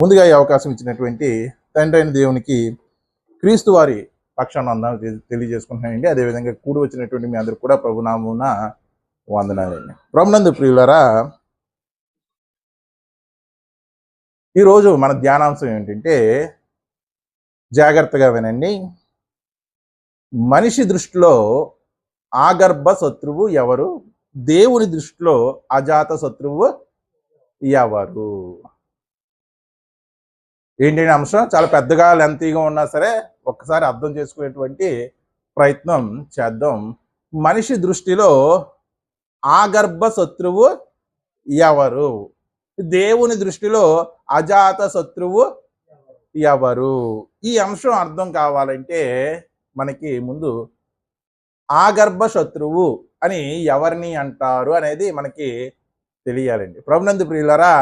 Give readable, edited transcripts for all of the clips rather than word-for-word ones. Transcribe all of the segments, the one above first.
ముందుగా ఈ అవకాశం ఇచ్చినటువంటి తండ్రి అయిన దేవునికి క్రీస్తు వారి పక్షాన వందనాలు తెలియజేసుకుంటున్నానండి. అదేవిధంగా కూడి వచ్చినటువంటి మీ అందరికి కూడా ప్రభునామమున వందనాలండి. ప్రభునందు ప్రియులారా, ఈరోజు మన ధ్యానాంశం ఏంటంటే, జాగ్రత్తగా వినండి. మనిషి దృష్టిలో ఆగర్భ శత్రువు ఎవరు? దేవుని దృష్టిలో అజాత శత్రువు ఎవరు? ఏంటంటే అంశం చాలా పెద్దగా లెంతీగా ఉన్నా సరే ఒక్కసారి అర్థం చేసుకునేటువంటి ప్రయత్నం చేద్దాం. మనిషి దృష్టిలో ఆగర్భ శత్రువు ఎవరు? దేవుని దృష్టిలో అజాత శత్రువు ఎవరు? ఈ అంశం అర్థం కావాలంటే మనకి ముందు ఆగర్భ శత్రువు అని ఎవరిని అంటారు అనేది మనకి తెలియాలండి. ప్రభునందు ప్రియులారా,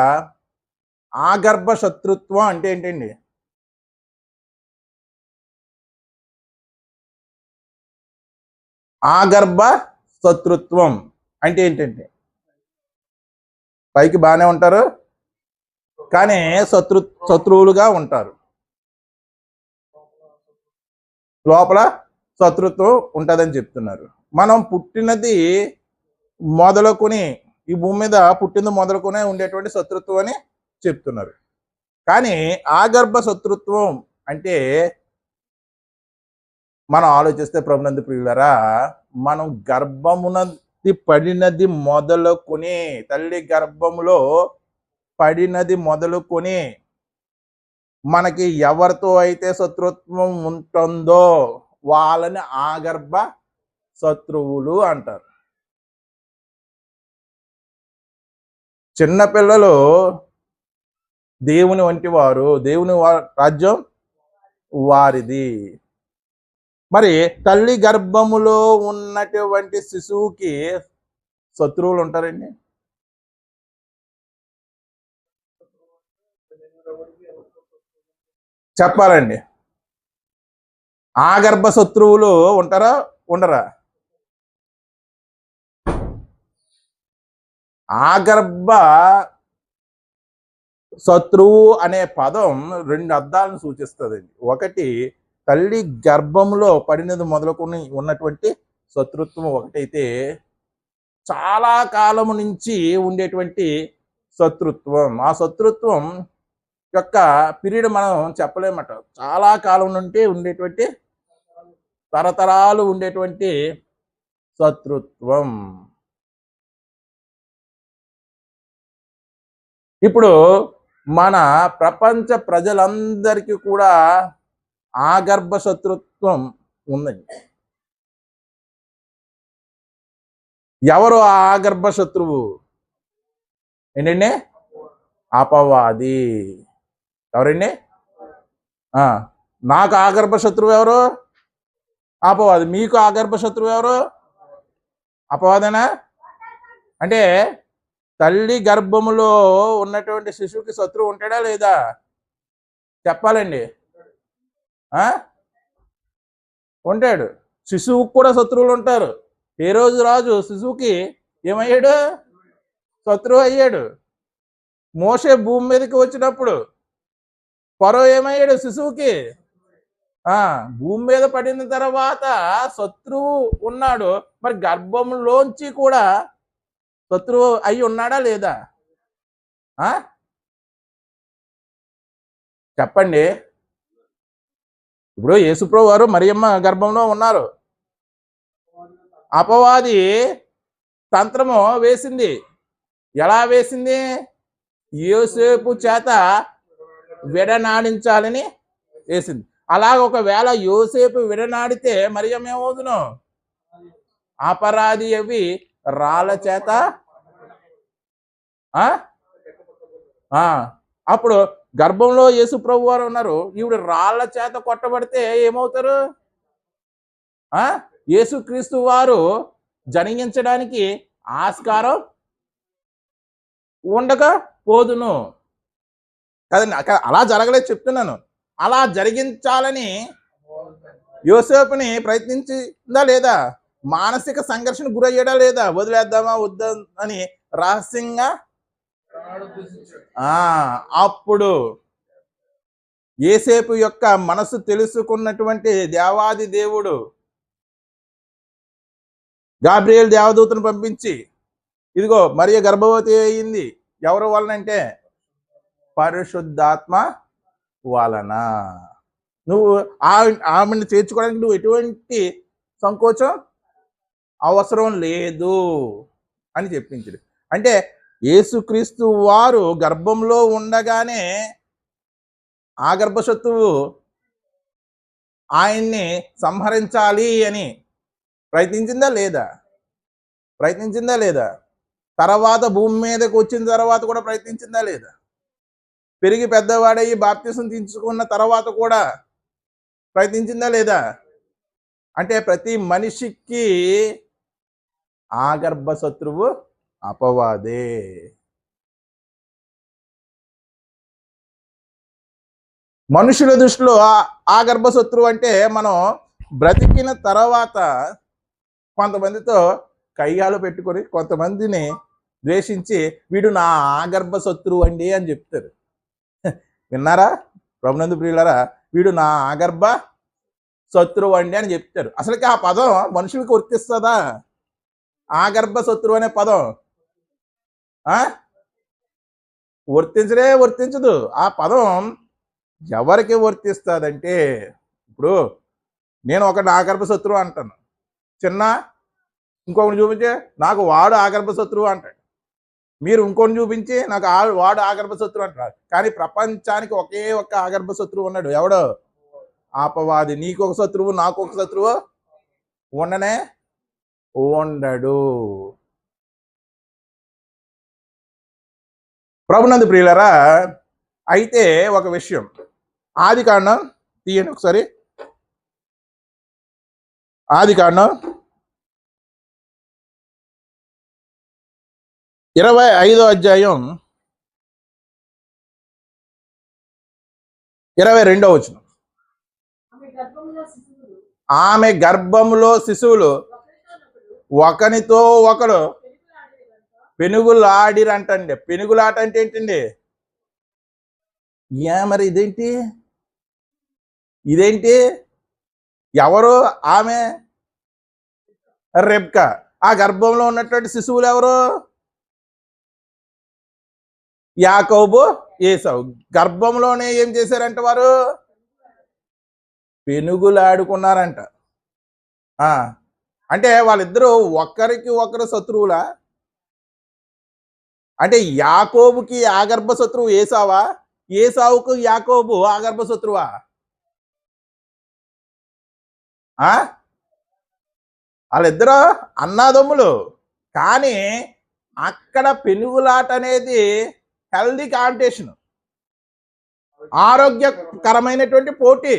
ఆగర్భ శత్రుత్వం అంటే ఏంటండి? ఆగర్భ శత్రుత్వం అంటే ఏంటండి? పైకి బాగానే ఉంటారు కానీ శత్రువులుగా ఉంటారు. లోపల శత్రుత్వం ఉంటుందని చెప్తున్నారు. మనం పుట్టినది మొదలుకొని ఈ భూమి మీద పుట్టింది మొదలుకొనే ఉండేటువంటి శత్రుత్వం అని చెప్తున్నారు. కానీ ఆగర్భ శత్రుత్వం అంటే మనం ఆలోచిస్తే ప్రభునందు ప్రియులారా, మనం గర్భమునది పడినది మొదలుకొని, తల్లి గర్భములో పడినది మొదలుకొని మనకి ఎవరితో అయితే శత్రుత్వం ఉంటుందో వాళ్ళని ఆగర్భ శత్రువులు అంటారు. చిన్నపిల్లలు దేవుని వంటి వారు, దేవుని రాజ్యం వారిది. మరి తల్లి గర్భములో ఉన్నటువంటి శిశువుకి శత్రువులు ఉంటారండి? చెప్పాలండి. ఆగర్భ శత్రువులు ఉంటారా ఉండరా? ఆగర్భ శత్రువు అనే పదం రెండు అర్థాలను సూచిస్తుందండి. ఒకటి, తల్లి గర్భంలో పడినది మొదలుకొని ఉన్నటువంటి శత్రుత్వం ఒకటైతే, చాలా కాలము నుంచి ఉండేటువంటి శత్రుత్వం. ఆ శత్రుత్వం యొక్క పీరియడ్ మనం చెప్పలేమట. చాలా కాలం నుండి ఉండేటువంటి, తరతరాలు ఉండేటువంటి శత్రుత్వం. ఇప్పుడు మన ప్రపంచ ప్రజలందరికీ కూడా ఆగర్భ శత్రుత్వం ఉందండి. ఎవరు ఆగర్భ శత్రువు? ఏంటండి? అపవాది. ఎవరండి? నాకు ఆగర్భ శత్రువు ఎవరు? అపవాది. మీకు ఆగర్భ శత్రువు ఎవరు? అపవాదేనా? అంటే తల్లి గర్భములో ఉన్నటువంటి శిశువుకి శత్రువు ఉంటాడా లేదా? చెప్పాలండి. ఉంటాడు. శిశువుకి కూడా శత్రువులు ఉంటారు. ఏ రోజు రాజు శిశువుకి ఏమయ్యాడు? శత్రువు అయ్యాడు. మోషే భూమి మీదకి వచ్చినప్పుడు ఫరో ఏమయ్యాడు? శిశువుకి భూమి మీద పడిన తర్వాత శత్రువు ఉన్నాడు. మరి గర్భంలోంచి కూడా శత్రువు అయి ఉన్నాడా లేదా? చెప్పండి. ఇప్పుడు యేసుప్రభు వారు మరియమ్మ గర్భంలో ఉన్నారు. అపవాది తంత్రము వేసింది. ఎలా వేసింది? యోసేపు చేత విడనాడించాలని వేసింది. అలాగ ఒకవేళ యోసేపు విడనాడితే మరియమ్మ ఏమవుతును? అపరాధి అవి రాళ్ళ చేత అప్పుడు గర్భంలో యేసు ప్రభు వారు ఉన్నారు. ఈవిడ రాళ్ళ చేత కొట్టబడితే ఏమవుతారు? యేసుక్రీస్తు వారు జనించడానికి ఆస్కారం ఉండకపోదును కదండి. అలా జరగలేదు చెప్తున్నాను. అలా జరిగించాలని యోసేపుని ప్రయత్నించిందా లేదా? మానసిక సంఘర్షణ గురయ్యాడా లేదా? వదిలేద్దామా వద్దా అని రహస్యంగా అప్పుడు యోసేపు యొక్క మనసు తెలుసుకున్నటువంటి దేవాది దేవుడు గాబ్రియేల్ దేవదూతను పంపించి, ఇదిగో మరియ గర్భవతి అయింది. ఎవరి వలనంటే పరిశుద్ధాత్మ వలన. నువ్వు ఆమెను చేర్చుకోవడానికి నువ్వు ఎటువంటి సంకోచం అవసరం లేదు అని చెప్పించాడు. అంటే యేసుక్రీస్తు వారు గర్భంలో ఉండగానే ఆ గర్భశత్రువు ఆయన్ని సంహరించాలి అని ప్రయత్నించిందా లేదా? తర్వాత భూమి మీదకి వచ్చిన తర్వాత కూడా ప్రయత్నించిందా లేదా? పెరిగి పెద్దవాడయ్యి బాప్తిసం తీసుకున్న తర్వాత కూడా ప్రయత్నించిందా లేదా? అంటే ప్రతి మనిషికి ఆ గర్భశత్రువు అపవాదే. మనుషుల దృష్టిలో ఆ గర్భశత్రువు అంటే మనం బ్రతికిన తర్వాత కొంతమందితో కయ్యాలు పెట్టుకొని కొంతమందిని ద్వేషించి వీడు నా ఆగర్భశత్రువు అండి అని చెప్తారు. విన్నారా ప్రభునందు ప్రియులారా? వీడు నా ఆగర్భ శత్రువు అండి అని చెప్తారు. అసలుకి ఆ పదం మనుషులకు వర్తిస్తుందా? ఆగర్భ శత్రువు అనే పదం వర్తించదు. ఆ పదం ఎవరికి వర్తిస్తుందంటే, ఇప్పుడు నేను ఒకటి ఆగర్భ శత్రువు అంటాను, చిన్న ఇంకొకటి చూపించి నాకు వాడు ఆగర్భ శత్రువు అంటాడు, మీరు ఇంకొని చూపించి నాకు వాడు ఆగర్భ శత్రువు అంటారు. కానీ ప్రపంచానికి ఒకే ఒక్క ఆగర్భ శత్రువు ఉన్నాడు. ఎవడో? అపవాది. నీకు ఒక శత్రువు, నాకు ఒక శత్రువు ఉండడు. ప్రభునందు ప్రియులరా, అయితే ఒక విషయం, ఆదికాండం తీయండి ఒకసారి. ఆదికాండం 25వ అధ్యాయం 22వ వచనం. ఆమె గర్భంలో శిశువులు ఒకనితో ఒకడు పెనుగులాడిరంటండి. పెనుగులాట అంటే ఏంటండి? మరి ఇదేంటి? ఎవరు ఆమె? రెబ్కా. ఆ గర్భంలో ఉన్నటువంటి శిశువులు ఎవరు? యాకోబు, ఏసావు. గర్భంలోనే ఏం చేశారంట? వారు పెనుగులాడుకున్నారంట. అంటే వాళ్ళిద్దరూ ఒకరికి ఒకరు శత్రువులా? అంటే యాకోబుకి ఆగర్భ శత్రువు ఏసావా? ఏసావుకు యాకోబు ఆగర్భ శత్రువా? వాళ్ళిద్దరూ అన్నాదమ్ములు. కానీ అక్కడ పెనుగులాట అనేది హెల్దీ కాంపిటీషన్, ఆరోగ్యకరమైనటువంటి పోటీ,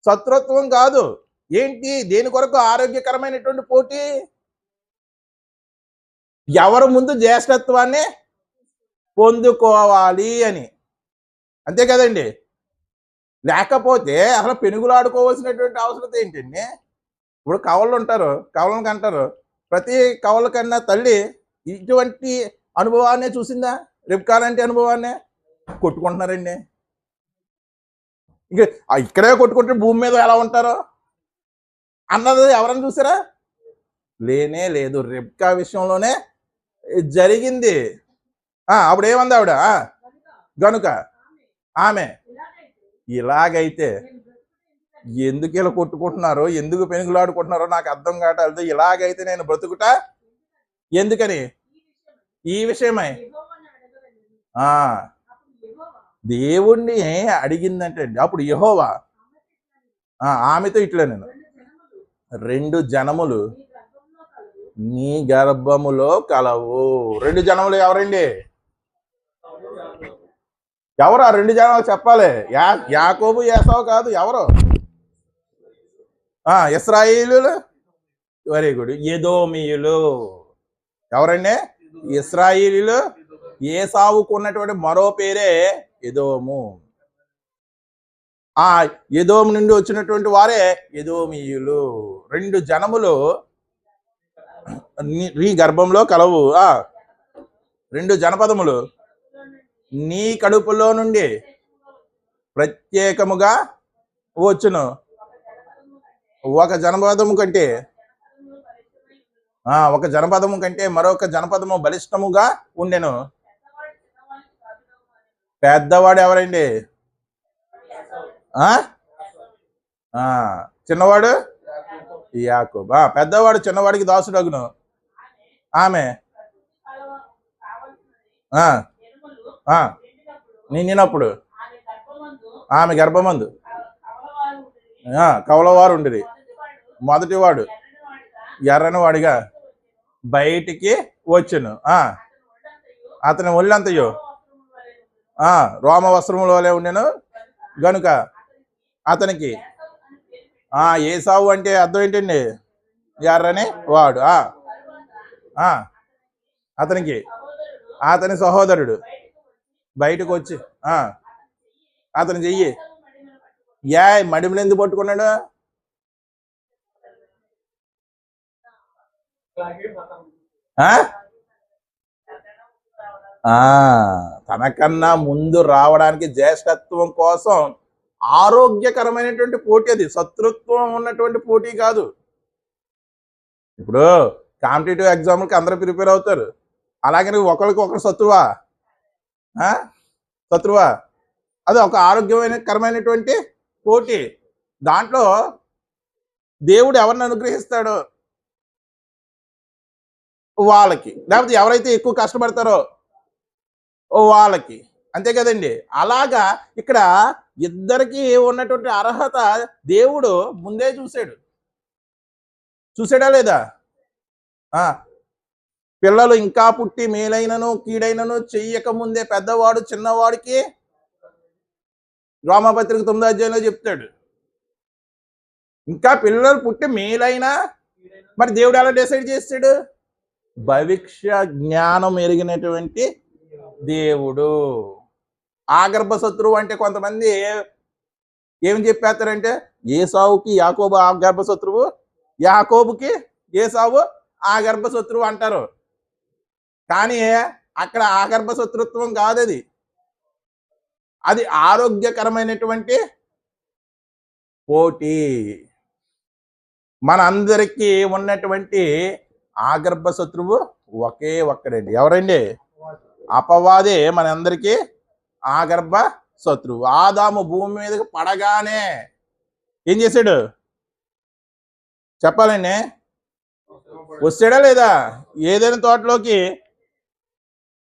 శత్రుత్వం కాదు. ఏంటి? దేని కొరకు ఆరోగ్యకరమైనటువంటి పోటీ? ఎవరు ముందు జ్యేష్ఠత్వాన్ని పొందుకోవాలి అని. అంతే కదండి. లేకపోతే అసలు పెనుగులాడుకోవాల్సినటువంటి అవసరం ఏంటండి? ఇప్పుడు కవళ్ళు ఉంటారు, కవలను కంటారు. ప్రతి కవల కన్నా తల్లి ఇటువంటి అనుభవాన్నే చూసిందా? రెబ్కా లాంటి అనుభవాన్నే. కొట్టుకుంటున్నారండి. ఇంక ఇక్కడే కొట్టుకుంటే భూమి మీద ఎలా ఉంటారో అన్నది ఎవరన్నా చూసారా? లేనే లేదు. రెబ్కా విషయంలోనే జరిగింది. అప్పుడు ఏమంది ఆవిడ? గనుక ఆమె ఇలాగైతే ఎందుకు ఇలా కొట్టుకుంటున్నారో, ఎందుకు పెనుగులాడుకుంటున్నారో నాకు అర్థం కావట్లేదు. ఇలాగైతే నేను బ్రతుకుట ఎందుకని? ఈ విషయమై దేవుణ్ణి అడిగిందంటే అప్పుడు యెహోవా ఆమెతో ఇట్లా, నేను 2 జనములు నీ గర్భములో కలవు. 2 జనములు ఎవరండి? ఎవరు ఆ 2 జనాలు చెప్పాలి? యాకోబు, ఏసావు కాదు. ఎవరు? ఇశ్రాయేలీయులు. Very good. ఎదోమీయులు. ఎవరండి? ఇశ్రాయేలీయులు. ఏసావుకు ఉన్నటువంటి మరో పేరే ఎదోము. ఆ ఎదోము నుండి వచ్చినటువంటి వారే ఎదోమీయులు. 2 జనములు నీ గర్భంలో కలవు. 2 జనపదములు నీ కడుపులో నుండి ప్రత్యేకముగా వచ్చును. ఒక జనపదము కంటే ఒక జనపదము కంటే మరొక జనపదము బలిష్టముగా ఉండెను. పెద్దవాడు ఎవరండి? చిన్నవాడు యాకోబు. పెద్దవాడు చిన్నవాడికి దాసుడగును. ఆమె నిండినప్పుడు ఆమె గర్భమందు కవలవారు ఉండిరి. మొదటివాడు ఎర్రని వాడిగా బయటికి వచ్చును. అతని ఒళ్ళంతయు రోమ వస్త్రముల వలె ఉండెను గనుక అతనికి ఏసావు అంటే అర్థం ఏంటండి? ఎర్రని వాడు. అతనికి అతని సహోదరుడు బయటకు వచ్చి అతని చెయ్యి మడిమలు ఎందుకు పట్టుకున్నాడు? తనకన్నా ముందు రావడానికి జ్యేష్ఠత్వం కోసం ఆరోగ్యకరమైనటువంటి పోటీ. అది శత్రుత్వం ఉన్నటువంటి పోటీ కాదు. ఇప్పుడు కాంపిటేటివ్ ఎగ్జామ్లకి అందరూ ప్రిపేర్ అవుతారు. అలాగని ఒకరికి ఒకరు శత్రువా? అది ఒక ఆరోగ్యకరమైనటువంటి పోటీ. దాంట్లో దేవుడు ఎవరిని అనుగ్రహిస్తాడో వాళ్ళకి, లేకపోతే ఎవరైతే ఎక్కువ కష్టపడతారో వాళ్ళకి, అంతే కదండి. అలాగా ఇక్కడ ఇద్దరికి ఉన్నటువంటి అర్హత దేవుడు ముందే చూసాడా లేదా? పిల్లలు ఇంకా పుట్టి మేలైనను కీడైనను చెయ్యక ముందే పెద్దవాడు చిన్నవాడికి రోమపత్రిక 9వ అధ్యాయంలో చెప్తాడు. ఇంకా పిల్లలు పుట్టి మేలైనా మరి దేవుడు ఎలా డిసైడ్ చేస్తాడు? భవిష్య జ్ఞానం ఎరిగినటువంటి దేవుడు. ఆగర్భ శత్రువు అంటే కొంతమంది ఏం చెప్పేస్తారంటే ఏసావుకి యాకోబు ఆగర్భ శత్రువు, యాకోబుకి ఏసావు ఆగర్భ శత్రువు అంటారు. కానీ అక్కడ ఆగర్భ శత్రుత్వం కాదు, అది ఆరోగ్యకరమైనటువంటి పోటీ. మనందరికీ ఉన్నటువంటి ఆగర్భ శత్రువు ఒకే ఒక్కడండి. ఎవరండి? అపవాదే మనందరికీ ఆగర్భ శత్రువు. ఆదాము భూమి మీదకి పడగానే ఏం చేశాడు చెప్పాలండి? వచ్చాడా లేదా? ఏదైనా తోటలోకి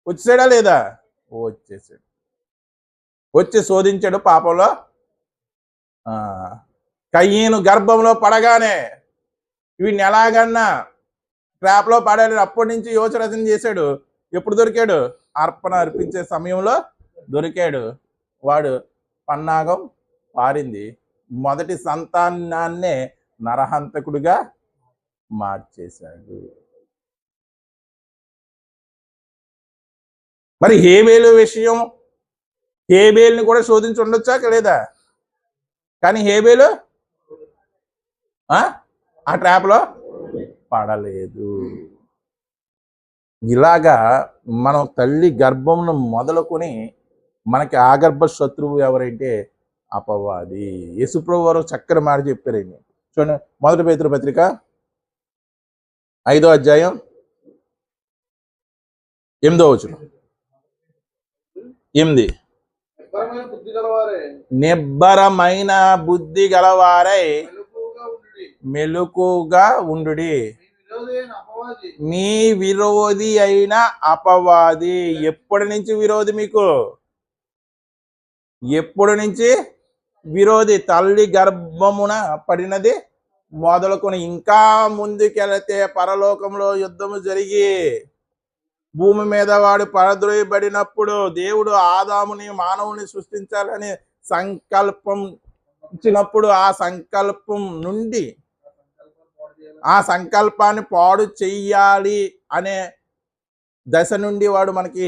వచ్చాడా లేదా? వచ్చేసాడు. వచ్చి శోధించాడు పాపంలో. కయ్యను గర్భంలో పడగానే వీడిని ఎలాగన్నా ట్రాప్లో పడాలి. అప్పటి నుంచి యోచన చేశాడు. ఎప్పుడు దొరికాడు? అర్పణ అర్పించే సమయంలో దొరికాడు. వాడు పన్నాగం పారింది. మొదటి సంతానాన్నే నరహంతకుడిగా మార్చేశాడు. మరి హేబేలు విషయం, హేబేల్ని కూడా శోధించి ఉండొచ్చా లేదా? కానీ హేబేలు ఆ ట్రాప్లో పడలేదు. ఇలాగా మనం తల్లి గర్భంను మొదలుకొని మనకి ఆగర్భ శత్రువు ఎవరంటే అపవాది. యేసుప్రభువు వారు చక్కని మాట చెప్పారండి. చూడండి, 1 పేతురు పత్రిక 5వ అధ్యాయం 8వ వచనం. 8 నిబ్బరమైన బుద్ధి గలవారై మెలకుగా ఉండుడి. మీ విరోధి అయిన అపవాది. ఎప్పటి నుంచి విరోధి? మీకు ఎప్పటి నుంచి విరోధి? తల్లి గర్భమున పడినది మొదలుకొని ఇంకా ముందుకెళితే పరలోకంలో యుద్ధము జరిగి భూమి మీద వాడు పడద్రోయబడినప్పుడు దేవుడు ఆదాముని మానవుని సృష్టించాలని సంకల్పం ఇచ్చినప్పుడు ఆ సంకల్పం నుండి ఆ సంకల్పాన్ని పాడు చెయ్యాలి అనే దశ నుండి వాడు మనకి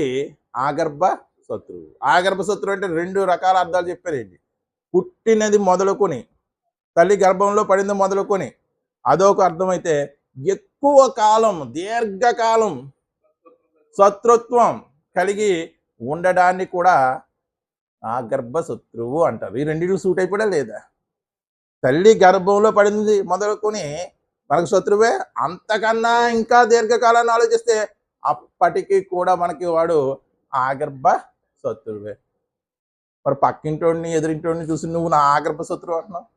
ఆగర్భ శత్రువు. ఆగర్భ శత్రువు అంటే 2 రకాల అర్థాలు చెప్పారండి. పుట్టినది మొదలుకొని, తల్లి గర్భంలో పడింది మొదలుకొని అదొక అర్థమైతే, ఎక్కువ కాలం దీర్ఘకాలం శత్రుత్వం కలిగి ఉండడాన్ని కూడా ఆగర్భ శత్రువు అంటారు. ఈ రెండిట్లు సూట్ అయిపోయా లేదా? తల్లి గర్భంలో పడింది మొదలుకొని మనకు శత్రువే. అంతకన్నా ఇంకా దీర్ఘకాలాన్ని ఆలోచిస్తే అప్పటికి కూడా మనకి వాడు ఆగర్భ శత్రువే. మరి పక్కింటోడిని ఎదురింటోడిని చూసి నువ్వు నా ఆగర్భ శత్రువు అంటున్నావు.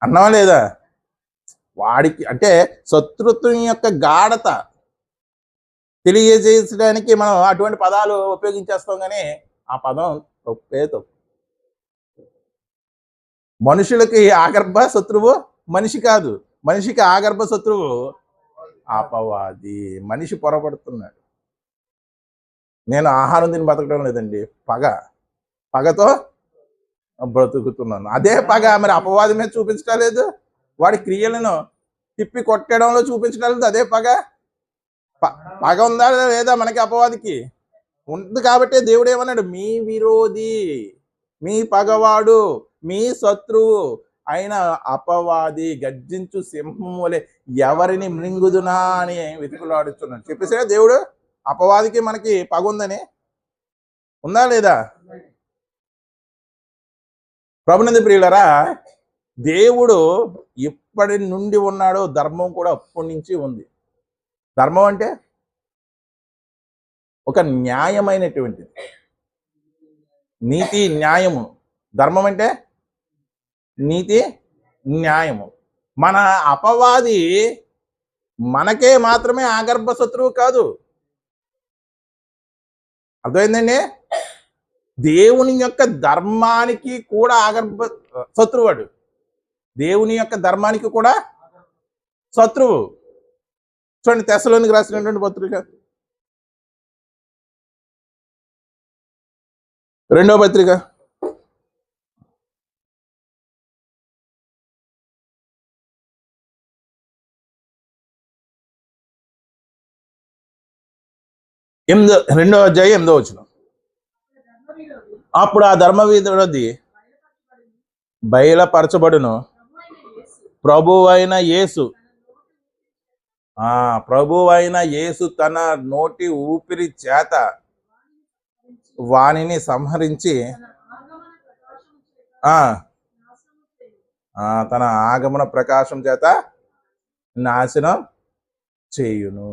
అన్నావా లేదా? వాడికి అంటే శత్రుత్వం యొక్క గాఢత తెలియజేయడానికి మనం అటువంటి పదాలు ఉపయోగించేస్తాం, కానీ ఆ పదం తప్పే తప్పు. మనుషులకి ఆగర్భ శత్రువు మనిషి కాదు, మనిషికి ఆగర్భ శత్రువు అపవాది. మనిషి పొరపడుతున్నాడు. నేను ఆహారం తిని బతకడం లేదండి, పగతో బ్రతుకుతున్నాను. అదే పగ మరి అపవాది మీద చూపించడం లేదు, వాడి క్రియలను తిప్పి కొట్టడంలో చూపించడం లేదు. అదే పగ ఉందా లేదా మనకి? అపవాదికి ఉంది. కాబట్టి దేవుడు ఏమన్నాడు? మీ విరోధి, మీ పగవాడు, మీ శత్రువు అయిన అపవాది గర్జించు సింహం వలె ఎవరిని మృంగుదునా అని వెతుకులాడుతున్నాడు. చెప్పేసా దేవుడు అపవాదికి మనకి పగ ఉందని. ఉందా లేదా? ప్రభునందు ప్రియులరా, దేవుడు ఎప్పటి నుండి ఉన్నాడో ధర్మం కూడా అప్పటి నుంచి ఉంది. ధర్మం అంటే ఒక న్యాయమైనటువంటిది, నీతి న్యాయము. ధర్మం అంటే నీతి న్యాయము. మన అపవాది మనకే మాత్రమే ఆగర్భ శత్రువు కాదు. అర్థమైందండి? దేవుని యొక్క ధర్మానికి కూడా ఆగర్భ శత్రువాడు. దేవుని యొక్క ధర్మానికి కూడా శత్రువు. చూడండి, తెస్సలోనికి రాసినటువంటి పత్రిక 2వ పత్రిక 2వ అధ్యాయం 8వ వచనం. అప్పుడు ఆ ధర్మ విరోధి బయలుపరచబడును, ప్రభువైన యేసు తన నోటి ఊపిరి చేత వానిని సంహరించి తన ఆగమన ప్రకాశం చేత నాశనం చేయును.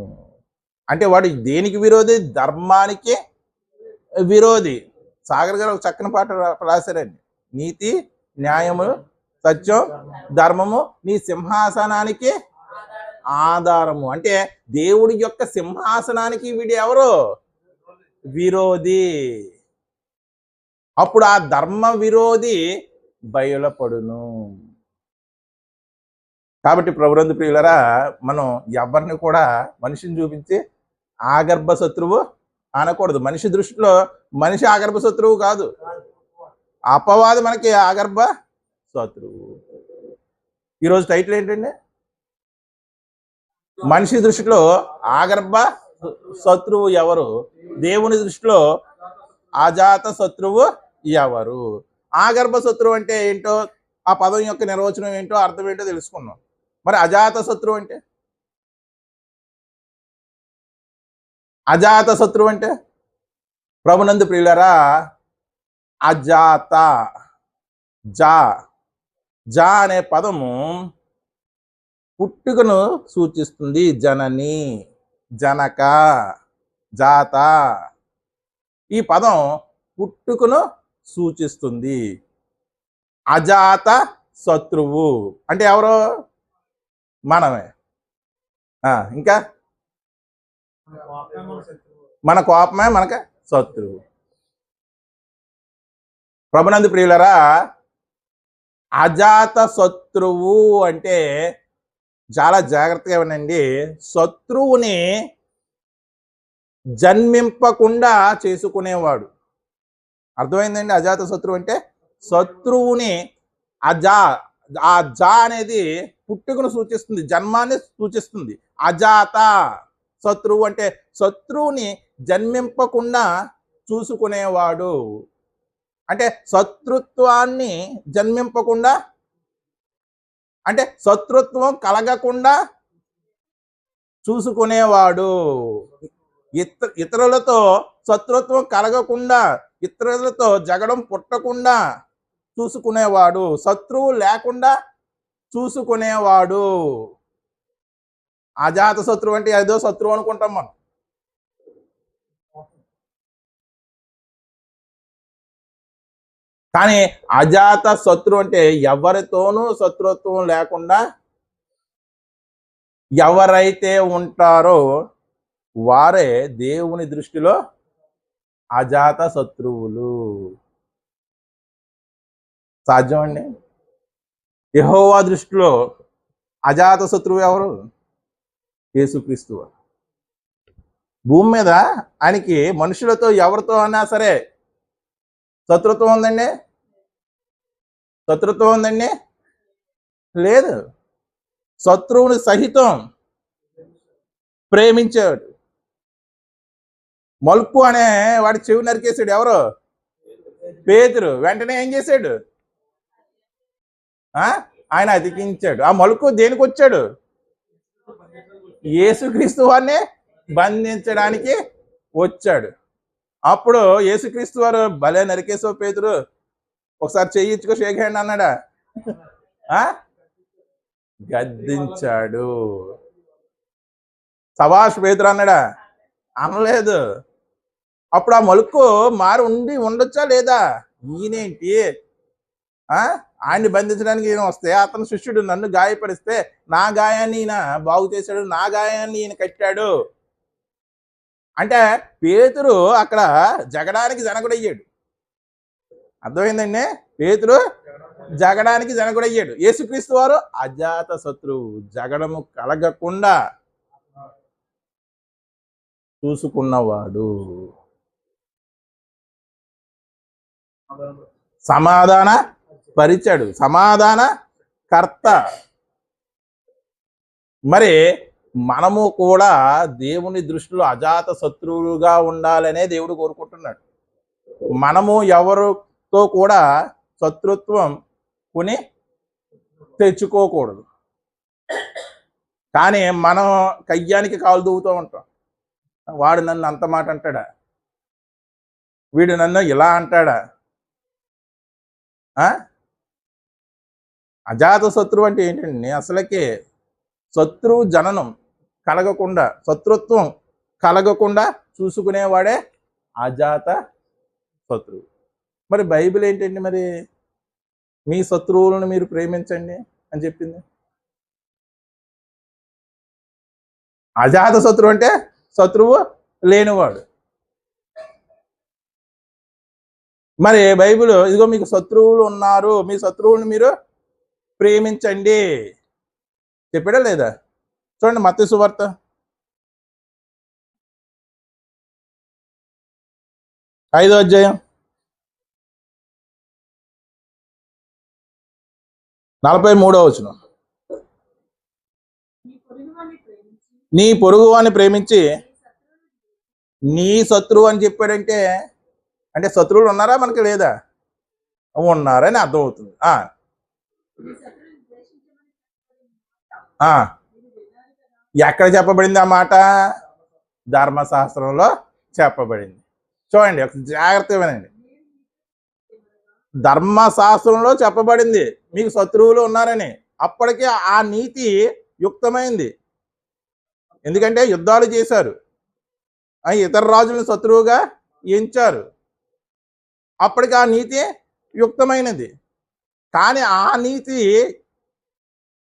అంటే వాడు దేనికి విరోధి? ధర్మానికి విరోధి. సాగర్ గారు ఒక చక్కని పాట రాశారండి. నీతి న్యాయము సత్యం ధర్మము నీ సింహాసనానికి ఆధారము. అంటే దేవుడి యొక్క సింహాసనానికి వీడు ఎవరు? విరోధి. అప్పుడు ఆ ధర్మ విరోధి బయలుపడును. కాబట్టి ప్రభునందు ప్రియులరా, మనం ఎవరిని కూడా మనిషిని చూపించి ఆగర్భ శత్రువు అనకూడదు. మనిషి దృష్టిలో మనిషి ఆగర్భ శత్రువు కాదు, అపవాది మనకి ఆగర్భ శత్రువు. ఈరోజు టైటిల్ ఏంటండి? మనిషి దృష్టిలో ఆగర్భ శత్రువు ఎవరు? దేవుని దృష్టిలో అజాత శత్రువు ఎవరు? ఆగర్భ శత్రువు అంటే ఏంటో, ఆ పదం యొక్క నిర్వచనం ఏంటో, అర్థం ఏంటో తెలుసుకున్నాం. మరి అజాత శత్రువు అంటే? అజాత శత్రువు అంటే ప్రభునందు ప్రియులరా, అజాత జా అనే పదము పుట్టుకను సూచిస్తుంది. జనని, జనక, జాత. ఈ పదం పుట్టుకను సూచిస్తుంది. అజాత శత్రువు అంటే ఎవరు? మనమే. ఇంకా మన కోపమే మనకు శత్రువు. ప్రభునందు ప్రియులరా, అజాత శత్రువు అంటే చాలా జాగ్రత్తగా వినండి. శత్రువుని జన్మింపకుండా చేసుకునేవాడు. అర్థమైందండి? అజాత శత్రువు అంటే శత్రువుని ఆ జా అనేది పుట్టుకను సూచిస్తుంది, జన్మాన్ని సూచిస్తుంది. అజాత శత్రువు అంటే శత్రువుని జన్మింపకుండా చూసుకునేవాడు. అంటే శత్రుత్వాన్ని జన్మింపకుండా, అంటే శత్రుత్వం కలగకుండా చూసుకునేవాడు. ఇతరులతో శత్రుత్వం కలగకుండా, ఇతరులతో జగడం పుట్టకుండా చూసుకునేవాడు, శత్రువు లేకుండా చూసుకునేవాడు. అజాత శత్రువు అంటే ఏదో శత్రువు అనుకుంటాం మనం. కానీ అజాత శత్రువు అంటే ఎవరితోనూ శత్రుత్వం లేకుండా ఎవరైతే ఉంటారో వారే దేవుని దృష్టిలో అజాత శత్రువులు. సాధ్యం అండి? యెహోవా దృష్టిలో అజాత శత్రువు ఎవరు? యేసుక్రీస్తు. భూమి మీద ఆయనకి మనుషులతో ఎవరితో అన్నా సరే శత్రుత్వం ఉందండి? శత్రుత్వం ఉందండి? లేదు. శత్రువుని సహితం ప్రేమించాడు. మల్కు అనే వాడి చెవి నరికేశాడు ఎవరు? పేతురు. వెంటనే ఏం చేశాడు? ఆయన అతికించాడు. ఆ మలుకు దేనికి వచ్చాడు? యేసుక్రీస్తు వారిని బంధించడానికి వచ్చాడు. అప్పుడు యేసుక్రీస్తు వారు భలే నరికేసావు పేతురు, ఒకసారి చెయ్యించుకో, షేక్ హ్యాండ్ అన్నాడా? గద్దించాడు. సభాష్ పేతురు అన్నాడా? అనలేదు. అప్పుడు ఆ మలుకు మారి ఉండొచ్చా లేదా? ఈయనేంటి ఆయన్ని బంధించడానికి ఈయన వస్తే, అతని శిష్యుడు నన్ను గాయపరిస్తే నా గాయాన్ని ఈయన బాగు చేశాడు, నా గాయాన్ని ఈయన కట్టాడు అంటే పేతురు అక్కడ జగడానికి జనకుడయ్యాడు. అర్థమైందండి? పేతురు జగడానికి జనకుడయ్యాడు. యేసుక్రీస్తు వారు అజాత శత్రువు, జగడము కలగకుండా చూసుకున్నవాడు, సమాధాన పరిచాడు, సమాధాన కర్త. మరి మనము కూడా దేవుని దృష్టిలో అజాత శత్రువులుగా ఉండాలనే దేవుడు కోరుకుంటున్నాడు. మనము ఎవరితో కూడా శత్రుత్వం కొని తెచ్చుకోకూడదు. కానీ మనం కయ్యానికి కాలు దూవుతూ ఉంటాం. వాడు నన్ను అంత మాట అంటాడా, వీడు నన్ను ఇలా అంటాడా? అజాత శత్రువు అంటే ఏంటండి? అసలుకే శత్రువు జననం కలగకుండా, శత్రుత్వం కలగకుండా చూసుకునేవాడే అజాత శత్రువు. మరి బైబిల్ ఏంటండి? మరి మీ శత్రువులను మీరు ప్రేమించండి అని చెప్పింది. అజాత శత్రువు అంటే శత్రువు లేనివాడు. మరి బైబిల్ ఇదిగో మీకు శత్రువులు ఉన్నారు, మీ శత్రువులను మీరు ప్రేమించండి చెప్పాడా లేదా? చూడండి మత్తయి సువార్త 5వ అధ్యాయం 43వ వచనం. నీ పొరుగువాన్ని ప్రేమించి నీ శత్రువు అని చెప్పాడంటే, అంటే శత్రువులు ఉన్నారా మనకి? లేదా? ఉన్నారని అర్థమవుతుంది. ఎక్కడ చెప్పబడింది ఆ మాట? ధర్మశాస్త్రంలో చెప్పబడింది. చూడండి, ఒక జాగ్రత్తగా వినండి. ధర్మశాస్త్రంలో చెప్పబడింది మీకు శత్రువులు ఉన్నారని. అప్పటికే ఆ నీతి యుక్తమైంది. ఎందుకంటే యుద్ధాలు చేశారు, ఇతర రాజులను శత్రువుగా ఎంచారు. అప్పటికి ఆ నీతి యుక్తమైనది. కానీ ఆ నీతి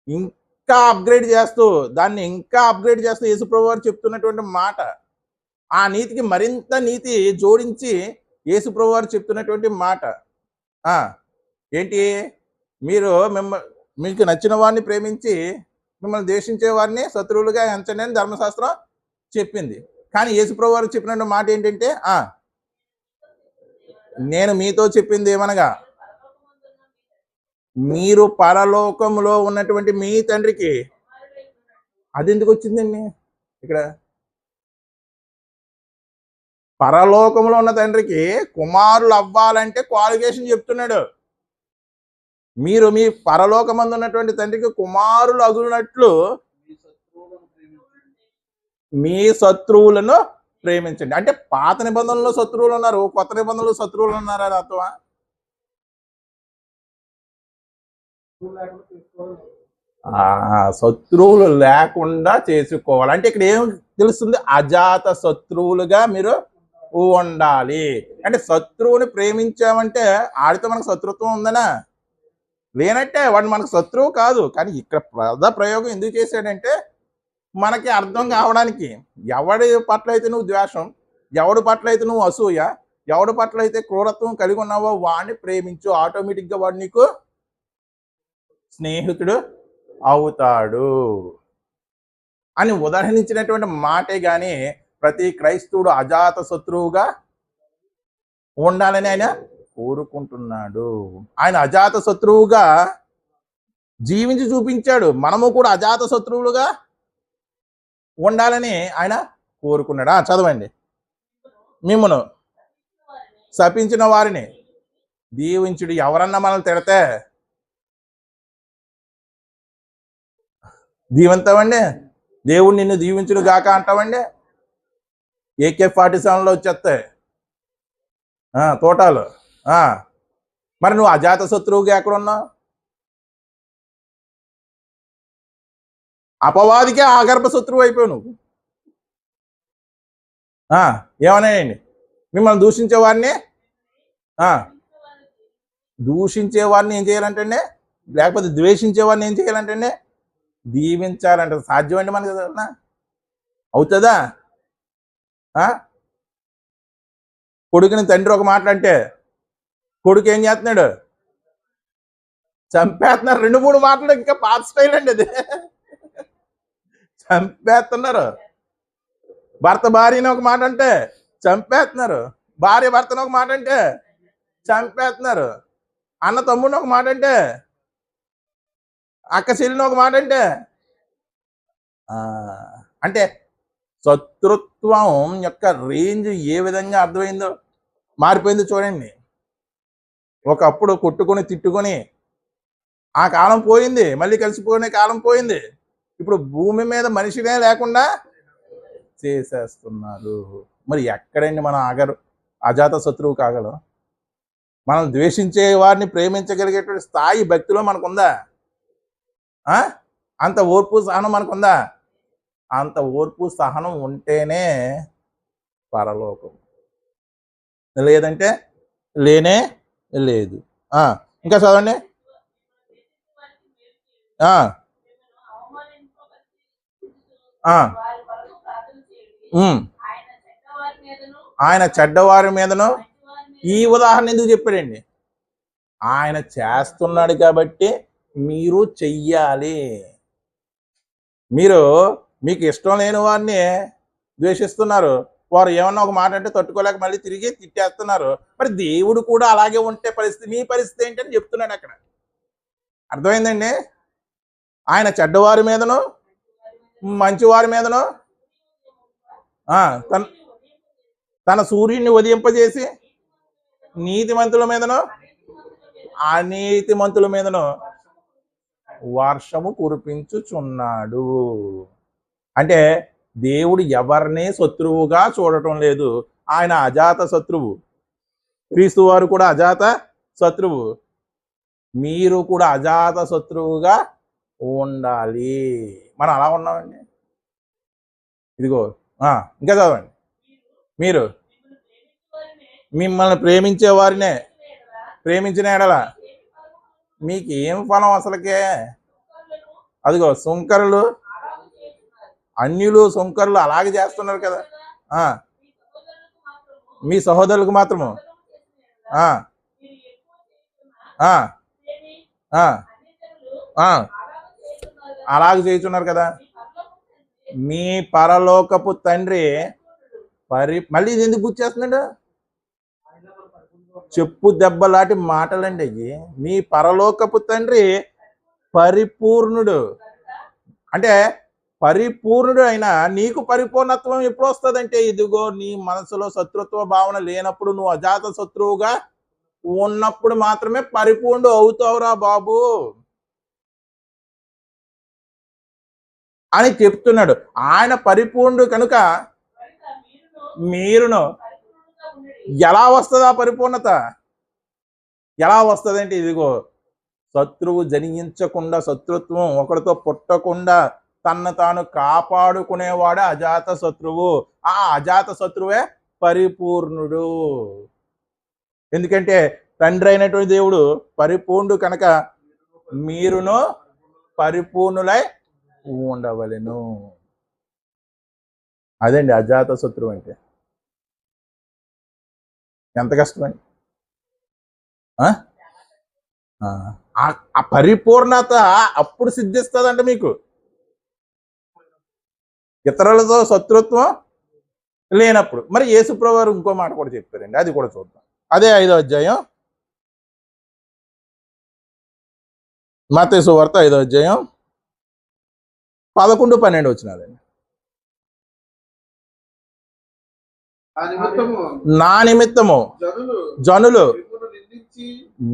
ఇంకా అప్గ్రేడ్ చేస్తూ, దాన్ని ఇంకా అప్గ్రేడ్ చేస్తూ యేసుప్రభువు వారు చెప్తున్నటువంటి మాట, ఆ నీతికి మరింత నీతి జోడించి యేసుప్రభువు వారు చెప్తున్నటువంటి మాట ఏంటి? మీరు మీకు నచ్చిన వారిని ప్రేమించి మిమ్మల్ని ద్వేషించే వారిని శత్రువులుగా ఎంచండి అని ధర్మశాస్త్రం చెప్పింది. కానీ యేసుప్రభువు వారు చెప్పిన మాట ఏంటంటే, నేను మీతో చెప్పింది ఏమనగా, మీరు పరలోకంలో ఉన్నటువంటి మీ తండ్రికి. అది ఎందుకు వచ్చిందండి ఇక్కడ? పరలోకంలో ఉన్న తండ్రికి కుమారులు అవ్వాలంటే క్వాలిఫికేషన్ చెప్తున్నాడు. మీరు మీ పరలోకమందు ఉన్నటువంటి తండ్రికి కుమారులు అగునట్లు మీ శత్రువులను ప్రేమించండి. అంటే పాత నిబంధనలో శత్రువులు ఉన్నారు, కొత్త నిబంధనలో శత్రువులు ఉన్నారు అని అర్థమా? శత్రువులు లేకుండా చేసుకోవాలి అంటే ఇక్కడ ఏం తెలుస్తుంది? అజాత శత్రువులుగా మీరు ఉండాలి. అంటే శత్రువుని ప్రేమించామంటే ఆడితో మనకు శత్రుత్వం ఉందనా? లేనట్టే, వాడు మనకు శత్రువు కాదు. కానీ ఇక్కడ ప్రయోగం ఎందుకు చేశాడంటే మనకి అర్థం కావడానికి. ఎవడి పట్ల అయితే నువ్వు ద్వేషం, ఎవడి పట్ల అయితే నువ్వు అసూయ, ఎవడి పట్ల అయితే క్రూరత్వం కలిగి ఉన్నావో వాడిని ప్రేమించు, ఆటోమేటిక్గా వాడు నీకు స్నేహితుడు అవుతాడు అని ఉదాహరించినటువంటి మాటే గాని ప్రతి క్రైస్తవుడు అజాత శత్రువుగా ఉండాలని ఆయన కోరుకుంటున్నాడు. ఆయన అజాత శత్రువుగా జీవించి చూపించాడు. మనము కూడా అజాత శత్రువులుగా ఉండాలని ఆయన కోరుకున్నాడు. చదవండి. మిమ్మును శపించిన వారిని దీవించుడు. ఎవరన్నా మనల్ని తిడితే దీవంతామండి, దేవుడు నిన్ను దీవించుడు గాక అంటామండి. AK-47లో వచ్చేస్తాయి తోటాలు. మరి నువ్వు అజాత శత్రువుగా ఎక్కడున్నావు? అపవాదికే ఆగర్భ శత్రువు అయిపోయావు నువ్వు. ఏమన్నాయండి? మిమ్మల్ని దూషించే వారిని ఏం చేయాలంటే, లేకపోతే ద్వేషించే వారిని ఏం చేయాలంటే దీవించాలంట. సాధ్యమండి మనకి? అవుతుందా? కొడుకుని తండ్రి ఒక మాట అంటే కొడుకు ఏం చేస్తున్నాడు? చంపేస్తున్నారు. 2-3 మాటలు ఇంకా పాత స్టైల్ అండి అది. చంపేస్తున్నారు. భర్త భార్యని ఒక మాట అంటే చంపేస్తున్నారు. భార్య భర్తను ఒక మాట అంటే చంపేస్తున్నారు. అన్న తమ్ముడిని ఒక మాట అంటే, అక్క చెల్లిని ఒక మాట అంటే అంటే శత్రుత్వం యొక్క రేంజ్ ఏ విధంగా అర్థమైందో మారిపోయిందో చూడండి. ఒకప్పుడు కొట్టుకొని తిట్టుకొని ఆ కాలం పోయింది, మళ్ళీ కలిసిపోయిన కాలం పోయింది. ఇప్పుడు భూమి మీద మనిషినే లేకుండా చేసేస్తున్నారు. మరి ఎక్కడండి మనం అజాత శత్రువు కాగలం? మనం ద్వేషించే వారిని ప్రేమించగలిగేటువంటి స్థాయి భక్తిలో మనకుందా? అంత ఓర్పు సహనం మనకుందా? అంత ఓర్పు సహనం ఉంటేనే పరలోకం, లేదంటే లేనే లేదు. ఇంకా చదవండి. ఆయన చెడ్డవారి మీదను ఈ ఉదాహరణ ఎందుకు చెప్పాడండి? ఆయన చేస్తున్నాడు కాబట్టి మీరు చెయ్యాలి. మీకు ఇష్టం లేని వారిని ద్వేషిస్తున్నారు. వారు ఏమన్నా ఒక మాట అంటే తట్టుకోలేక మళ్ళీ తిరిగి తిట్టేస్తున్నారు. మరి దేవుడు కూడా అలాగే ఉంటే పరిస్థితి, మీ పరిస్థితి ఏంటని చెప్తున్నాడు అక్కడ. అర్థమైందండి? ఆయన చెడ్డవారి మీదను మంచివారి మీదను తన సూర్యుడిని ఉదయింపజేసి నీతిమంతుల మీదను అనీతిమంతుల మీదను వర్షము కురిపించుచున్నాడు. అంటే దేవుడు ఎవరిని శత్రువుగా చూడటం లేదు. ఆయన అజాత శత్రువు. క్రీస్తు వారు కూడా అజాత శత్రువు. మీరు కూడా అజాత శత్రువుగా ఉండాలి. మనం అలా ఉన్నామండి. ఇదిగో ఇంకా చదవండి. మీరు మిమ్మల్ని ప్రేమించే వారినే ప్రేమించిన ఎడల మీకు ఏం ఫలం అసలుకే? అదిగో సుంకరులు, అన్యులు సుంకరులు అలాగే చేస్తున్నారు కదా. మీ సహోదరులకు మాత్రము అలాగే చేస్తున్నారు కదా. మీ పరలోకపు తండ్రి మళ్ళీ ఇది ఎందుకు గుర్చేస్తున్నాడు? చెప్పు దెబ్బలాంటి మాటలండి అవి. మీ పరలోకపు తండ్రి పరిపూర్ణుడు. అంటే పరిపూర్ణుడు అయినా నీకు పరిపూర్ణత్వం ఎప్పుడు వస్తుందంటే, ఇదిగో నీ మనసులో శత్రుత్వ భావన లేనప్పుడు, నువ్వు అజాత శత్రువుగా ఉన్నప్పుడు మాత్రమే పరిపూర్ణుడు అవుతావురా బాబు. అని చెప్తున్నాడు. ఆయన పరిపూర్ణుడు కనుక మీరును ఎలా వస్తుంది ఆ పరిపూర్ణత? ఎలా వస్తుంది అంటే ఇదిగో శత్రువు జనించకుండా, శత్రుత్వం ఒకరితో పుట్టకుండా తన్ను తాను కాపాడుకునేవాడే అజాత శత్రువు. ఆ అజాత శత్రువే పరిపూర్ణుడు. ఎందుకంటే తండ్రి అయినటువంటి దేవుడు పరిపూర్ణుడు కనుక మీరును పరిపూర్ణులై ఉండవలెను. అదండి అజాత శత్రువు అంటే. ఎంత కష్టమండి. ఆ పరిపూర్ణత అప్పుడు సిద్ధిస్తుందంట మీకు. ఇతరులతో శత్రుత్వం లేనప్పుడు. మరి యేసుప్రభువు వారు ఇంకో మాట కూడా చెప్పారండి, అది కూడా చూద్దాం. అదే 5వ అధ్యాయం, మత్తయి సువార్త 5వ అధ్యాయం 11-12 వచ్చినదండి. నా నిమిత్తము జనులు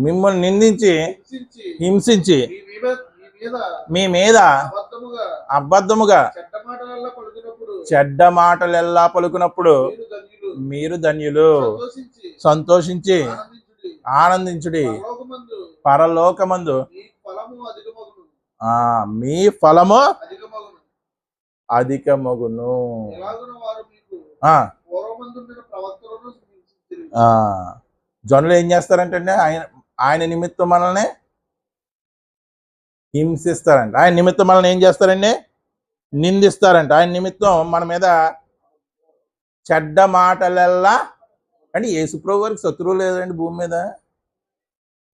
మిమ్మల్ని నిందించి హింసించి మీ మీద అబద్ధముగా చెడ్డ మాటలెల్లా పలుకున్నప్పుడు మీరు ధన్యులు. సంతోషించి ఆనందించుడి, పరలోకమందు మీ ఫలము అధికమగును. జనులు ఏం చేస్తారంటే ఆయన నిమిత్తం మనల్ని హింసిస్తారంట. ఆయన నిమిత్తం మనల్ని ఏం చేస్తారండి? నిందిస్తారంట. ఆయన నిమిత్తం మన మీద చెడ్డ మాటలెల్లా. అంటే యేసుప్రభు వారికి శత్రువు లేదండి భూమి మీద.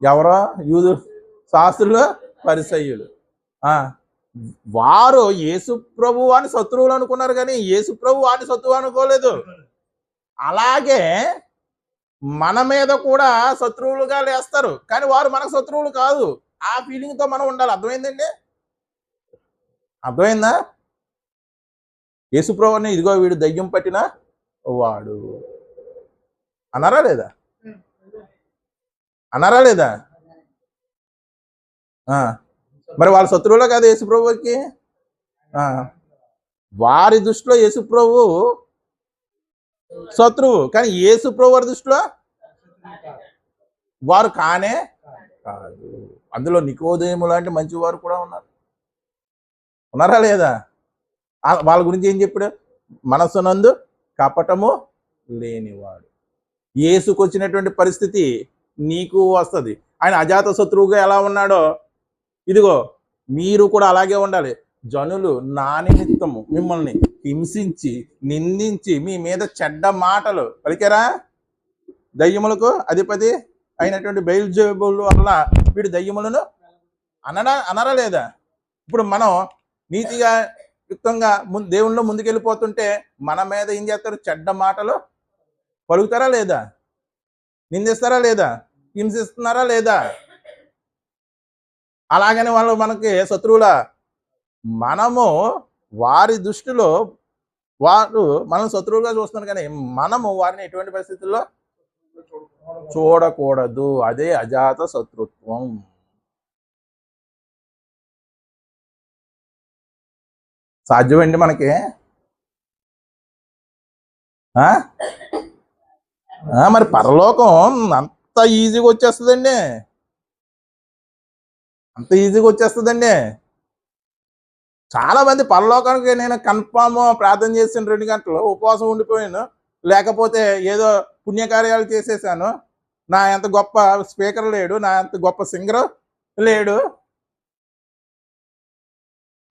ఎవరో యూదు శాస్త్రులు, పరిసయ్యులు. వారు యేసుప్రభు అని శత్రువులు అనుకున్నారు, కానీ యేసుప్రభు అని శత్రువు అనుకోలేదు. అలాగే మన మీద కూడా శత్రువులుగా లేస్తారు, కానీ వారు మనకు శత్రువులు కాదు. ఆ ఫీలింగ్తో మనం ఉండాలి. అర్థమైందండి? అర్థమైందా? యేసుప్రభుని ఇదిగో వీడు దయ్యం పట్టిన వాడు అన్నారా లేదా? అన్నారా లేదా? మరి వాళ్ళ శత్రువులే కాదు యేసుప్రభుకి. వారి దృష్టిలో యేసుప్రభు శత్రువు, కానీ యేసుప్రభు వారి దృష్టిలో వారు కానే కాదు. అందులో నికోదేము లాంటి మంచివారు కూడా ఉన్నారు. ఉన్నారా లేదా? వాళ్ళ గురించి ఏం చెప్పాడు? మనస్సునందు కపటము లేనివాడు. యేసుకు వచ్చినటువంటి పరిస్థితి నీకు వస్తుంది. ఆయన అజాత శత్రువుగా ఎలా ఉన్నాడో ఇదిగో మీరు కూడా అలాగే ఉండాలి. జనులు నా నిమిత్తము మిమ్మల్ని హింసించి నిందించి మీ మీద చెడ్డ మాటలు పలికారా? దయ్యములకు అధిపతి అయినటువంటి బెయల్జెబూల్ వల్ల వీడు దయ్యములను అనరా లేదా? ఇప్పుడు మనం నీతిగా యుక్తంగా దేవుళ్ళలో ముందుకెళ్ళిపోతుంటే మన మీద ఏం చేస్తారు? చెడ్డ మాటలు పలుకుతారా లేదా? నిందిస్తారా లేదా? హింసిస్తున్నారా లేదా? అలాగని వాళ్ళు మనకి శత్రువుల. మనము వారి దృష్టిలో వారు మనం శత్రువులుగా చూస్తున్నారు, కానీ మనము వారిని ఎటువంటి పరిస్థితుల్లో చూడకూడదు. అదే అజాత శత్రుత్వం. సాధ్యమండి మనకి? మరి పరలోకం అంత ఈజీగా వచ్చేస్తుందండి, అంత ఈజీగా వచ్చేస్తుందండి. చాలా మంది పరలోకానికి నేను కన్ఫామ్ ప్రార్థన చేసిన 2 గంటలు ఉపవాసం ఉండిపోయాను, లేకపోతే ఏదో పుణ్యకార్యాలు చేసేసాను, నా ఎంత గొప్ప స్పీకర్ లేడు, నా ఎంత గొప్ప సింగర్ లేడు.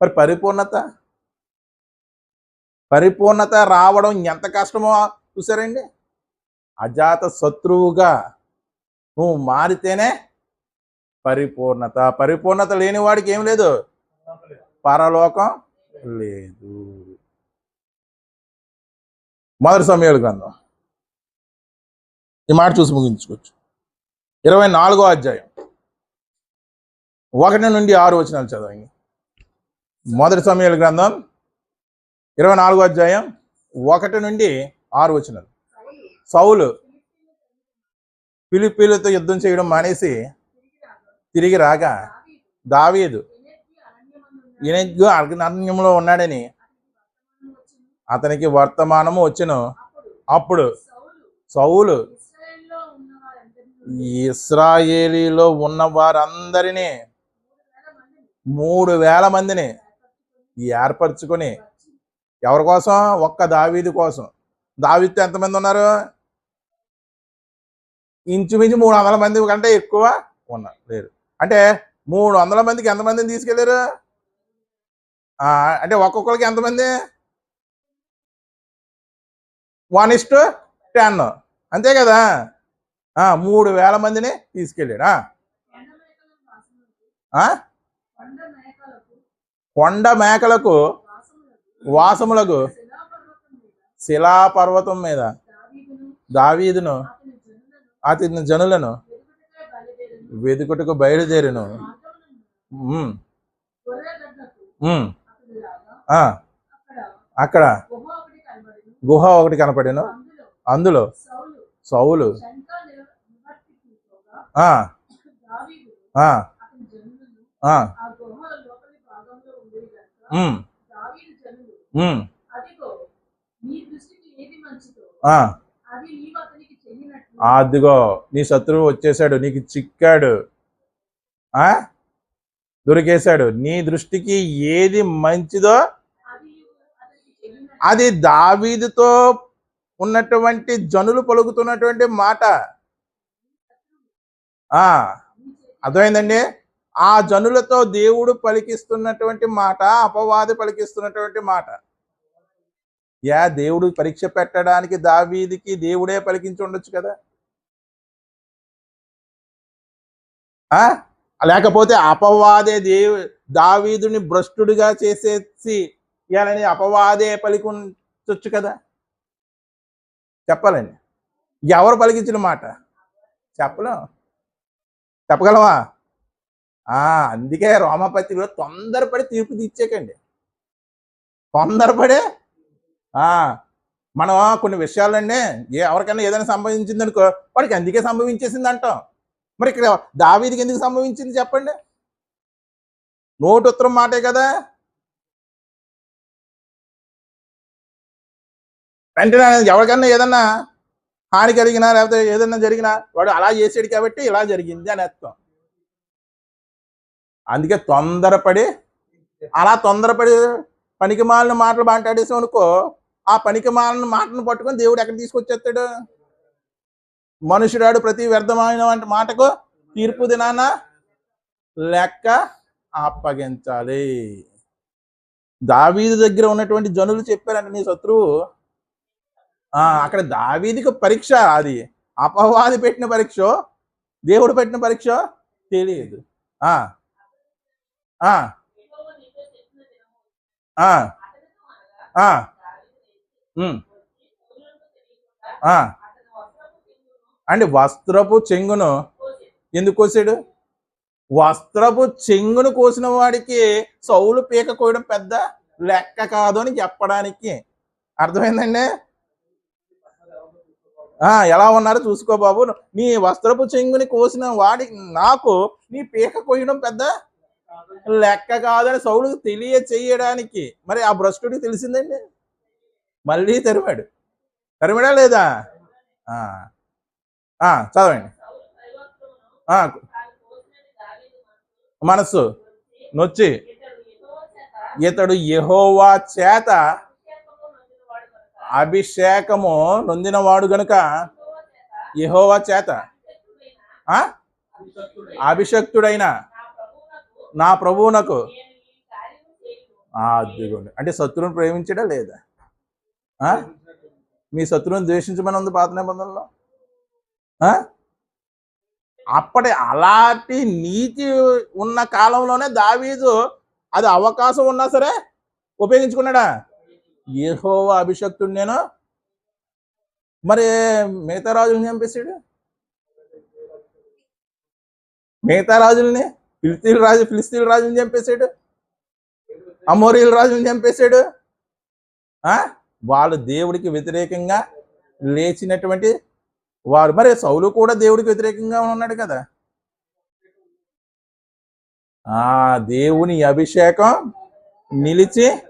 మరి పరిపూర్ణత రావడం ఎంత కష్టమో చూసారండి. అజాత శత్రువుగా నువ్వు మారితేనే పరిపూర్ణత లేని వాడికి ఏం లేదు, పరలోకం లేదు. మొదటి సమూయేలు గ్రంథం ఈ మాట చూసి ముగించుకోవచ్చు. 24వ అధ్యాయం 1-6 వచనాలు చదవండి. మొదటి సమూయేలు గ్రంథం 24వ అధ్యాయం 1-6 వచనాలు. సౌలు ఫిలిప్పీలతో యుద్ధం చేయడం మానేసి తిరిగి రాగా దావీదు ఈయన అరణ్యంలో ఉన్నాడని అతనికి వర్తమానము వచ్చెను. అప్పుడు సౌలు ఇశ్రాయేలీలో ఉన్న వారందరినీ 3,000 మందిని ఏర్పరచుకొని ఎవరి కోసం? ఒక్క దావీదు కోసం. దావీదుతో ఎంతమంది ఉన్నారు? ఇంచుమించు 300 మంది కంటే ఎక్కువ ఉన్నారు లేరు. అంటే 300 మందికి ఎంతమందిని తీసుకెళ్లారు? అంటే ఒక్కొక్కరికి ఎంతమంది? 1:10 అంతే కదా. 3,000 మందిని తీసుకెళ్ళాడు. కొండ మేకలకు వాసములకు శిలాపర్వతం మీద దావీదును అతని జనులను వెదుకుటకు బయలుదేరును. అక్కడ గుహ ఒకటి కనపడెను. అందులో సౌలు అదిగో నీ శత్రువు వచ్చేసాడు, నీకు చిక్కాడు, దొరికేశాడు. నీ దృష్టికి ఏది మంచిదో అది దావీదుతో ఉన్నటువంటి జనులు పలుకుతున్నటువంటి మాట. అర్థమైందండి? ఆ జనులతో దేవుడు పలికిస్తున్నటువంటి మాట, అపవాది పలికిస్తున్నటువంటి మాట. దేవుడు పరీక్ష పెట్టడానికి దావీదుకి దేవుడే పలికించి ఉండొచ్చు కదా. లేకపోతే అపవాదే దావీదుని భ్రష్టుడిగా చేసేసి ఇయాలని అపవాదే పలికించొచ్చు కదా. చెప్పాలండి, ఎవరు పలికించిన మాట చెప్పగలవా? అందుకే రోమపత్రికలో తొందరపడి తీర్పు తీర్చేకండి. తొందరపడే మనం కొన్ని విషయాలండి ఎవరికైనా ఏదైనా సంభవించింది అనుకో, వాడికి అందుకే సంభవించేసింది అంటాం. మరి ఇక్కడ దావీదుకి ఎందుకు సంభవించింది చెప్పండి? నోటి ఉత్తరం మాటే కదా. వెంటనే ఎవరికన్నా ఏదన్నా హాని కలిగినా లేకపోతే ఏదన్నా జరిగినా వాడు అలా చేసాడు కాబట్టి ఇలా జరిగింది అని అర్థం. అందుకే తొందరపడి పనికిమాలిన మాటలు మాట్లాడేసాం అనుకో, ఆ పనికిమాలిన మాటను పట్టుకొని దేవుడు ఎక్కడ తీసుకొచ్చేస్తాడు? మనుషుడాడు ప్రతి వ్యర్థమైన మాటకు తీర్పు దినాన లెక్క అప్పగించాలి. దావీదు దగ్గర ఉన్నటువంటి జనులు చెప్పారంటే నీ శత్రువు అక్కడ దావీదుకి పరీక్ష, అది అపవాది పెట్టిన పరీక్ష, దేవుడు పెట్టిన పరీక్ష తెలియదు. అంటే వస్త్రపు చెంగును ఎందుకు కోసాడు? వస్త్రపు చెంగును కోసిన వాడికి సౌలు పీక కోయడం పెద్ద లెక్క కాదు అని చెప్పడానికి. అర్థమైందండి? ఎలా ఉన్నారో చూసుకో బాబు, నీ వస్త్రపు చెంగుని కోసిన వాడికి నాకు నీ పీక కోయడం పెద్ద లెక్క కాదని సౌలుకు తెలియచేయడానికి. మరి ఆ భ్రష్టుడికి తెలిసిందండి, మళ్ళీ తరిమాడా లేదా? చదవండి. మనస్సు నొచ్చి ఇతడు యెహోవా చేత అభిషేకము నొందినవాడు గనుక, యెహోవా చేత అభిషక్తుడైన నా ప్రభువునకు అంటే శత్రువుని ప్రేమించడా లేదా? మీ శత్రువుని ద్వేషించమని ఉంది పాత నిబంధనలో. అప్పటి అలాంటి నీతి ఉన్న కాలంలోనే దావీదు అది అవకాశం ఉన్నా సరే ఉపయోగించుకున్నాడా? యెహోవా అభిషక్తుడు నేను. మరి మిగతా రాజుల్ని చంపేశాడు. మిగతా రాజుల్ని ఫిలిస్తీన్ రాజుని చంపేశాడు, అమోరీల రాజుని చంపేశాడు. వాళ్ళు దేవుడికి వ్యతిరేకంగా లేచినటువంటి వారు. మరి సౌలు కూడా దేవుడికి వ్యతిరేకంగా ఉన్నాడు కదా. దేవుని అభిషేకం నిలిచి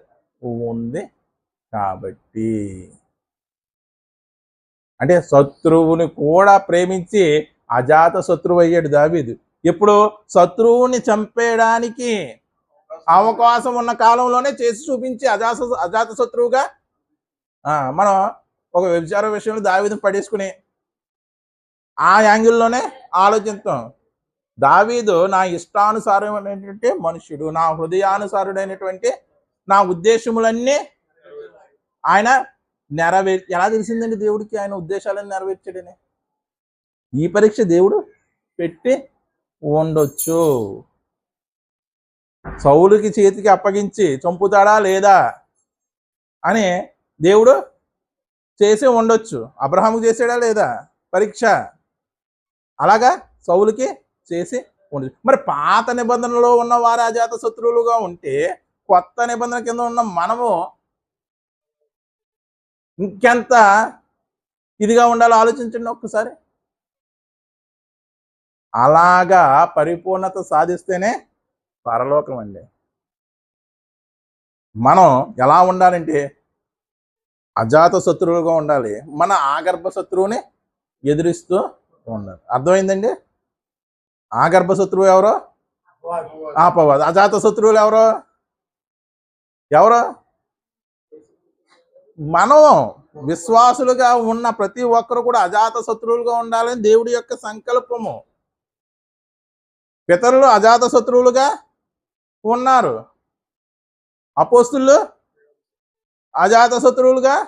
ఉంది కాబట్టి. అంటే శత్రువుని కూడా ప్రేమించి అజాత శత్రువు అయ్యాడు దావీదు. ఇప్పుడు శత్రువుని చంపేయడానికి అవకాశం ఉన్న కాలంలోనే చేసి చూపించి అజాత శత్రువుగా మనం ఒక వ్యభిచార విషయంలో దావీదుని పడేసుకుని ఆ యాంగిల్లోనే ఆలోచిస్తాం. దావీదు నా ఇష్టానుసారమైనటువంటి మనుష్యుడు, నా హృదయానుసారుడైనటువంటి నా ఉద్దేశములన్నీ ఆయన ఎలా తెలిసిందండి దేవుడికి ఆయన ఉద్దేశాలను నెరవేర్చాడని? ఈ పరీక్ష దేవుడు పెట్టి ఉండొచ్చు. సౌలుకి చేతికి అప్పగించి చంపుతాడా లేదా అని దేవుడు చేసి ఉండొచ్చు. అబ్రహాముకు చేసాడా లేదా పరీక్ష? అలాగా సౌలుకి చేసి ఉండొచ్చు. మరి పాత నిబంధనలో ఉన్న వారు అజాత శత్రువులుగా ఉంటే కొత్త నిబంధన కింద ఉన్న మనము ఇంకెంత ఇదిగా ఉండాలో ఆలోచించండి ఒక్కసారి. అలాగా పరిపూర్ణత సాధిస్తేనే పరలోకం అండి. మనం ఎలా ఉండాలంటే అజాత శత్రువులుగా ఉండాలి. మన ఆగర్భ శత్రువుని ఎదిరిస్తూ ఉండాలి. అర్థమైందండి? ఆగర్భ శత్రువు ఎవరో? అపవాది. అజాత శత్రువులు ఎవరో? మనం విశ్వాసులుగా ఉన్న ప్రతి ఒక్కరు కూడా అజాత శత్రువులుగా ఉండాలని దేవుడి యొక్క సంకల్పము. పితరులు అజాత శత్రువులుగా ఉన్నారు. అపోస్తులు అజాత శత్రువులుగా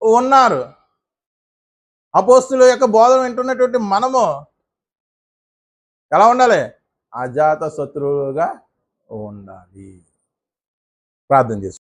ఉన్నారు. అపోస్తుల యొక్క బోధన వింటున్నటువంటి మనము ఎలా ఉండాలి? అజాత శత్రువులుగా ఉండాలి. ప్రార్థన చేస్తాం.